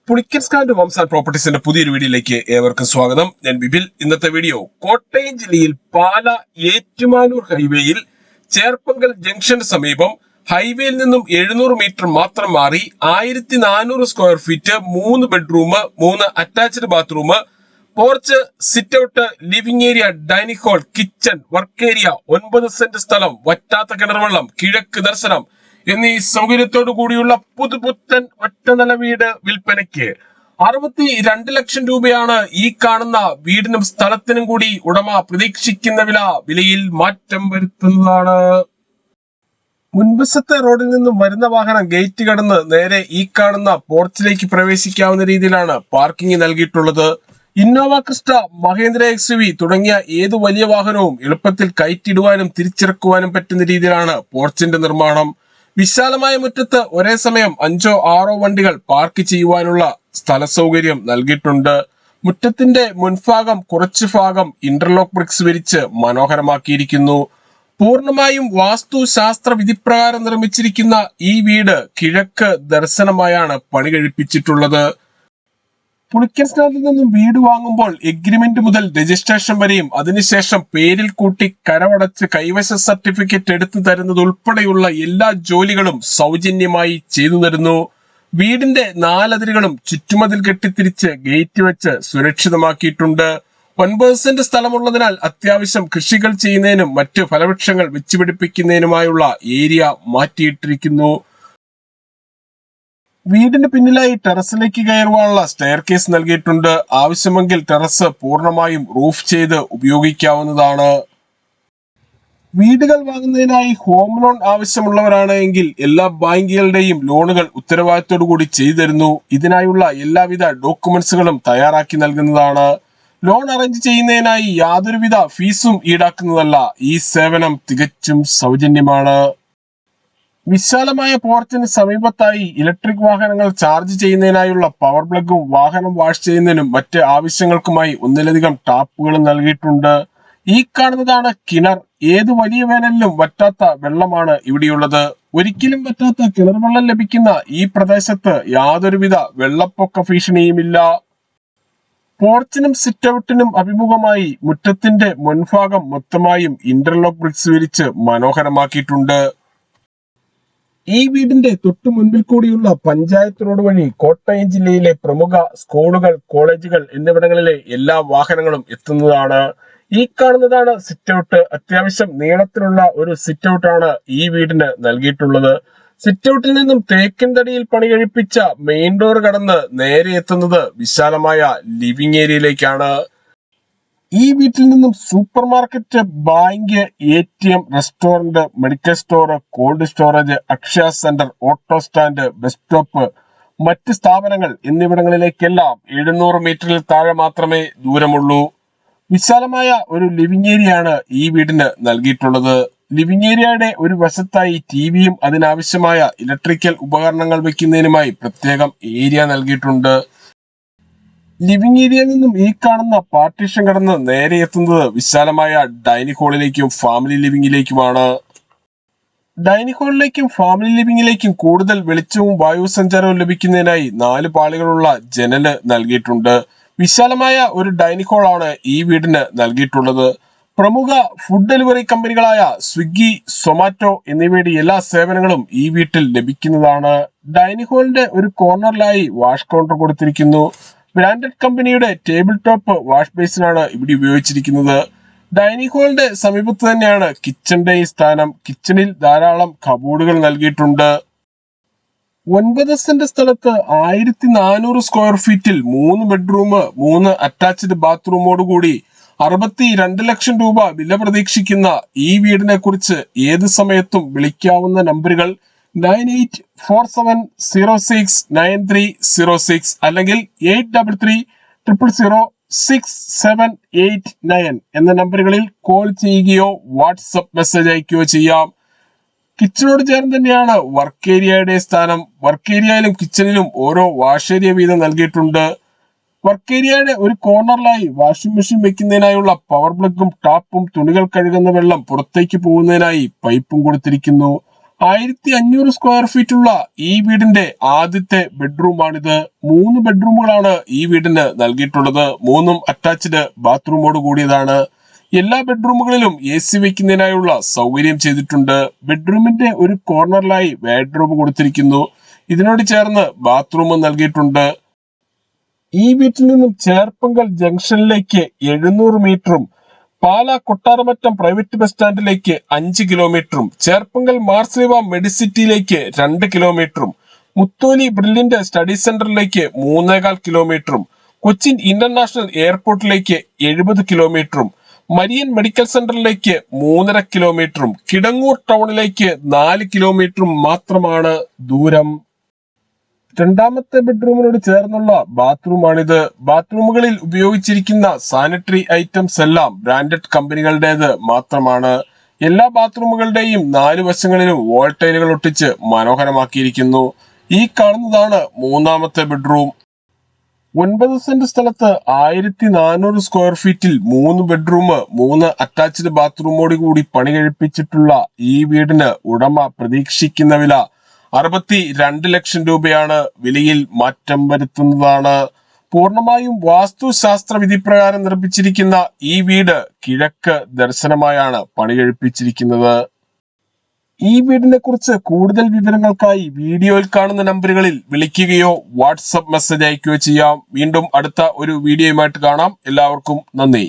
പുളിക്കൻസ്കാൻഡ് Holmes and പ്രോപ്പർട്ടീസിന്റെ പുതിയൊരു വീഡിയോയിലേക്ക് ഏവർക്കും സ്വാഗതം. ഞാൻ ബിബിൽ. ഇന്നത്തെ വീഡിയോ കോട്ടയം ജില്ലയിൽ പാല ഏറ്റുമാനൂർ ഹൈവേയിൽ ചേർപ്പങ്കൽ ജംഗ്ഷന് സമീപം ഹൈവേയിൽ നിന്നും 700 മീറ്റർ മാത്രം മാറി 1400 square feet 3 bedroom 3 attached bathroom, porch, sit out, living area, dining hall, kitchen, work area, 9 saint സ്ഥലം, വറ്റാത്ത കിണർവെള്ളം, കിഴക്ക് ദർശനം എന്നീ സൗകര്യത്തോടു കൂടിയുള്ള പുതുപുത്തൻ ഒറ്റനില വീട് വിൽപ്പനയ്ക്ക് 62 ലക്ഷം രൂപയാണ് ഈ കാണുന്ന വീടിനും സ്ഥലത്തിനും കൂടി ഉടമ പ്രതീക്ഷിക്കുന്ന വിലയിൽ മാറ്റം വരുത്തുന്നതാണ്. മുൻവശത്തെ റോഡിൽ നിന്നും വരുന്ന വാഹനം ഗേറ്റ് കടന്ന് നേരെ ഈ കാണുന്ന പോർച്ചിലേക്ക് പ്രവേശിക്കാവുന്ന രീതിയിലാണ് പാർക്കിംഗ് നൽകിയിട്ടുള്ളത്. ഇന്നോവ ക്രിസ്റ്റ, മഹേന്ദ്ര XUV തുടങ്ങിയ ഏതു വലിയ വാഹനവും എളുപ്പത്തിൽ കയറ്റിടുവാനും തിരിച്ചിറക്കുവാനും പറ്റുന്ന രീതിയിലാണ് പോർച്ചിന്റെ നിർമ്മാണം. വിശാലമായ മുറ്റത്ത് ഒരേ സമയം 5-6 വണ്ടികൾ പാർക്ക് ചെയ്യുവാനുള്ള സ്ഥല സൗകര്യം നൽകിയിട്ടുണ്ട്. മുറ്റത്തിന്റെ മുൻഭാഗം കുറച്ചു ഭാഗം ഇന്റർലോക്ക് ബ്രിക്സ് വിരിച്ച് മനോഹരമാക്കിയിരിക്കുന്നു. പൂർണ്ണമായും വാസ്തുശാസ്ത്ര വിധിപ്രകാരം നിർമ്മിച്ചിരിക്കുന്ന ഈ വീട് കിഴക്ക് ദർശനമായാണ് പണി കഴിപ്പിച്ചിട്ടുള്ളത്. പുളിക്കൻസ്കാൻഡിൽ നിന്നും വീട് വാങ്ങുമ്പോൾ എഗ്രിമെന്റ് മുതൽ രജിസ്ട്രേഷൻ വരെയും അതിനുശേഷം പേരിൽ കൂട്ടി കരമടച്ച് കൈവശ സർട്ടിഫിക്കറ്റ് എടുത്തു തരുന്നത് ഉൾപ്പെടെയുള്ള എല്ലാ ജോലികളും സൗജന്യമായി ചെയ്തു തരുന്നു. വീടിന്റെ 4 അതിരുകളും ചുറ്റുമതിൽ കെട്ടിത്തിരിച്ച് ഗേറ്റ് വെച്ച് സുരക്ഷിതമാക്കിയിട്ടുണ്ട്. 9 സെന്റ് സ്ഥലമുള്ളതിനാൽ അത്യാവശ്യം കൃഷികൾ ചെയ്യുന്നതിനും മറ്റ് ഫലവൃക്ഷങ്ങൾ വെച്ചുപിടിപ്പിക്കുന്നതിനുമായുള്ള ഏരിയ മാറ്റിയിട്ടിരിക്കുന്നു. വീടിന് പിന്നിലായി ടെറസിലേക്ക് കയറുവാനുള്ള സ്റ്റെയർ കേസ് നൽകിയിട്ടുണ്ട്. ആവശ്യമെങ്കിൽ ടെറസ് പൂർണ്ണമായും റൂഫ് ചെയ്ത് ഉപയോഗിക്കാവുന്നതാണ്. വീടുകൾ വാങ്ങുന്നതിനായി ഹോം ലോൺ ആവശ്യമുള്ളവരാണ് എങ്കിൽ എല്ലാ ബാങ്കുകളുടെയും ലോണുകൾ ഉത്തരവാദിത്തോടു കൂടി ചെയ്തു തരുന്നു. ഇതിനായുള്ള എല്ലാവിധ ഡോക്യുമെന്റ്സുകളും തയ്യാറാക്കി നൽകുന്നതാണ്. ലോൺ അറേഞ്ച് ചെയ്യുന്നതിനായി യാതൊരുവിധ ഫീസും ഈടാക്കുന്നതല്ല. ഈ സേവനം തികച്ചും സൗജന്യമാണ്. വിശാലമായ പോർച്ചിന് സമീപത്തായി ഇലക്ട്രിക് വാഹനങ്ങൾ ചാർജ് ചെയ്യുന്നതിനായുള്ള പവർ പ്ലഗും വാഹനം വാഷ് ചെയ്യുന്നതിനും മറ്റ് ആവശ്യങ്ങൾക്കുമായി ഒന്നിലധികം ടാപ്പുകളും നൽകിയിട്ടുണ്ട്. ഈ കാണുന്നതാണ് കിണർ. ഏത് വലിയ വേനലിലും വറ്റാത്ത വെള്ളമാണ് ഇവിടെയുള്ളത്. ഒരിക്കലും വറ്റാത്ത കിണർ വെള്ളം ലഭിക്കുന്ന ഈ പ്രദേശത്ത് യാതൊരുവിധ വെള്ളപ്പൊക്ക ഭീഷണിയുമില്ല. പോർച്ചിനും സിറ്റ് ഔട്ടിനും അഭിമുഖമായി മുറ്റത്തിന്റെ മുൻഭാഗം മൊത്തമായും ഇന്റർലോക്ക് ബ്രിക്സ് വിരിച്ച് മനോഹരമാക്കിയിട്ടുണ്ട്. ഈ വീടിന്റെ തൊട്ടു മുൻപിൽ കൂടിയുള്ള പഞ്ചായത്ത് റോഡ് വഴി കോട്ടയം ജില്ലയിലെ പ്രമുഖ സ്കൂളുകൾ, കോളേജുകൾ എന്നിവിടങ്ങളിലെ എല്ലാ വാഹനങ്ങളും എത്തുന്നതാണ്. ഈ കാണുന്നതാണ് സിറ്റ് ഔട്ട്. അത്യാവശ്യം നീളത്തിലുള്ള ഒരു സിറ്റ് ഔട്ടാണ് ഈ വീടിന് നൽകിയിട്ടുള്ളത്. സിറ്റ് ഔട്ടിൽ നിന്നും തേക്കിൻ തടിയിൽ പണി കഴിപ്പിച്ച മെയിൻ ഡോർ കടന്ന് നേരെ എത്തുന്നത് വിശാലമായ ലിവിംഗ് ഏരിയയിലേക്കാണ്. ഈ വീട്ടിൽ നിന്നും super market, bank, ATM, restaurant, medical store, cold storage, Akshaya centre, auto stand, bus stop, മറ്റ് സ്ഥാപനങ്ങൾ എന്നിവിടങ്ങളിലേക്കെല്ലാം 700 മീറ്ററിൽ താഴെ മാത്രമേ ദൂരമുള്ളൂ. വിശാലമായ ഒരു ലിവിംഗ് ഏരിയയാണ് ഈ വീടിന് നൽകിയിട്ടുള്ളത്. ലിവിംഗ് ഏരിയയുടെ ഒരു വശത്തായി ടിവിയും അതിനാവശ്യമായ ഇലക്ട്രിക്കൽ ഉപകരണങ്ങൾ വെക്കുന്നതിനുമായി പ്രത്യേകം ഏരിയ നൽകിയിട്ടുണ്ട്. ലിവിംഗ് ഏരിയയിൽ നിന്നും ഈ കാണുന്ന പാർട്ടീഷൻ കടന്ന് നേരെ എത്തുന്നത് വിശാലമായ ഡൈനിങ് ഹാളിലേക്കും ഫാമിലി ലിവിംഗിലേക്കുമാണ്. ഡൈനിങ് ഹാളിലേക്കും ഫാമിലി ലിവിംഗിലേക്കും കൂടുതൽ വെളിച്ചവും വായു സഞ്ചാരവും ലഭിക്കുന്നതിനായി 4 പാളികളുള്ള ജനല് നൽകിയിട്ടുണ്ട്. വിശാലമായ ഒരു ഡൈനിങ് ഹാളാണ് ഈ വീടിന് നൽകിയിട്ടുള്ളത്. പ്രമുഖ ഫുഡ് ഡെലിവറി കമ്പനികളായ സ്വിഗ്ഗി, സൊമാറ്റോ എന്നിവയുടെ എല്ലാ സേവനങ്ങളും ഈ വീട്ടിൽ ലഭിക്കുന്നതാണ്. ഡൈനിങ് ഹാളിന്റെ ഒരു കോർണറിലായി വാഷ് കൗണ്ടർ കൊടുത്തിരിക്കുന്നു. ബ്രാൻഡഡ് കമ്പനിയുടെ ടേബിൾ ടോപ്പ് വാഷ് ബേസിനാണ് ഇവിടെ ഉപയോഗിച്ചിരിക്കുന്നത്. ഡൈനിങ് ഹാളിന്റെ സമീപത്ത് തന്നെയാണ് കിച്ചന്റെ സ്ഥാനം. കിച്ചണിൽ ധാരാളം കബോർഡുകൾ നൽകിയിട്ടുണ്ട്. 9 സെന്റ് സ്ഥലത്ത് 1400 സ്ക്വയർ ഫീറ്റിൽ 3 ബെഡ്റൂം 3 അറ്റാച്ച്ഡ് ബാത്റൂമോടുകൂടി 62 ലക്ഷം രൂപ വില പ്രതീക്ഷിക്കുന്ന ഈ വീടിനെ കുറിച്ച് ഏത് സമയത്തും വിളിക്കാവുന്ന നമ്പറുകൾ 9847069306 അല്ലെങ്കിൽ 83300679 എന്ന നമ്പറുകളിൽ കോൾ ചെയ്യുകയോ വാട്സപ്പ് മെസ്സേജ് അയക്കുകയോ ചെയ്യാം. കിച്ചണോട് ചേർന്ന് തന്നെയാണ് വർക്ക് ഏരിയയുടെ സ്ഥാനം. വർക്ക് ഏരിയയിലും കിച്ചണിലും ഓരോ വാഷ് ഏരിയ വീതം നൽകിയിട്ടുണ്ട്. വർക്ക് ഏരിയയുടെ ഒരു കോർണറിലായി വാഷിംഗ് മെഷീൻ വെക്കുന്നതിനായുള്ള പവർ പ്ലഗും ടാപ്പും തുണികൾ കഴുകുന്ന വെള്ളം പുറത്തേക്ക് പോകുന്നതിനായി പൈപ്പും കൊടുത്തിരിക്കുന്നു. 1500 സ്ക്വയർ ഫീറ്റ് ഉള്ള ഈ വീടിന്റെ ആദ്യത്തെ ബെഡ്റൂമാണിത്. 3 ബെഡ്റൂമുകളാണ് ഈ വീടിന് നൽകിയിട്ടുള്ളത്. 3ഉം അറ്റാച്ച്ഡ് ബാത്റൂമോട് കൂടിയതാണ്. എല്ലാ ബെഡ്റൂമുകളിലും AC വെക്കുന്നതിനായുള്ള സൗകര്യം ചെയ്തിട്ടുണ്ട്. ബെഡ്റൂമിന്റെ ഒരു കോർണറിലായി വാർഡ്രോബ് കൊടുത്തിരിക്കുന്നു. ഇതിനോട് ചേർന്ന് ബാത്റൂമും നൽകിയിട്ടുണ്ട്. ഈ വീട്ടിൽ നിന്നും ചേർപ്പങ്കൽ ജംഗ്ഷനിലേക്ക് 700 മീറ്ററും പാലാ കൊട്ടാരമറ്റം പ്രൈവറ്റ് ബസ് സ്റ്റാൻഡിലേക്ക് 5 കിലോമീറ്ററും ചേർപ്പങ്കൽ മാർസ്ലിവ മെഡിസിറ്റിയിലേക്ക് 2 കിലോമീറ്ററും മുത്തോലി ബ്രില്യന്റ് സ്റ്റഡി സെന്ററിലേക്ക് 3.25 കിലോമീറ്ററും കൊച്ചിൻ ഇന്റർനാഷണൽ എയർപോർട്ടിലേക്ക് 70 കിലോമീറ്ററും മരിയൻ മെഡിക്കൽ സെന്ററിലേക്ക് 3.5 കിലോമീറ്ററും കിടങ്ങൂർ ടൗണിലേക്ക് 4 കിലോമീറ്ററും മാത്രമാണ് ദൂരം. രണ്ടാമത്തെ ബെഡ്റൂമിനോട് ചേർന്നുള്ള ബാത്റൂമാണിത്. ബാത്റൂമുകളിൽ ഉപയോഗിച്ചിരിക്കുന്ന സാനിറ്ററി ഐറ്റംസ് എല്ലാം ബ്രാൻഡഡ് കമ്പനികളുടേത് മാത്രമാണ്. എല്ലാ ബാത്റൂമുകളുടെയും 4 വശങ്ങളിലും വാൾ ടൈലുകൾ ഒട്ടിച്ച് മനോഹരമാക്കിയിരിക്കുന്നു. ഈ കാണുന്നതാണ് മൂന്നാമത്തെ ബെഡ്റൂം. 9 സെന്റ് സ്ഥലത്ത് 1400 സ്ക്വയർ ഫീറ്റിൽ 3 ബെഡ്റൂം 3 അറ്റാച്ച്ഡ് ബാത്റൂമോട് കൂടി പണി കഴിപ്പിച്ചിട്ടുള്ള ഈ വീടിന് ഉടമ പ്രതീക്ഷിക്കുന്ന വില 62 ലക്ഷം രൂപയാണ്. വിലയിൽ മാറ്റം വരുത്തുന്നതാണ്. പൂർണ്ണമായും വാസ്തുശാസ്ത്ര വിധിപ്രകാരം നിർമ്മിച്ചിരിക്കുന്ന ഈ വീട് കിഴക്ക് ദർശനമായാണ് പണി കഴിപ്പിച്ചിരിക്കുന്നത്. ഈ വീടിനെ കുറിച്ച് കൂടുതൽ വിവരങ്ങൾക്കായി വീഡിയോയിൽ കാണുന്ന നമ്പറുകളിൽ വിളിക്കുകയോ വാട്സപ്പ് മെസ്സേജ് അയക്കുകയോ ചെയ്യാം. വീണ്ടും അടുത്ത ഒരു വീഡിയോയുമായിട്ട് കാണാം. എല്ലാവർക്കും നന്ദി.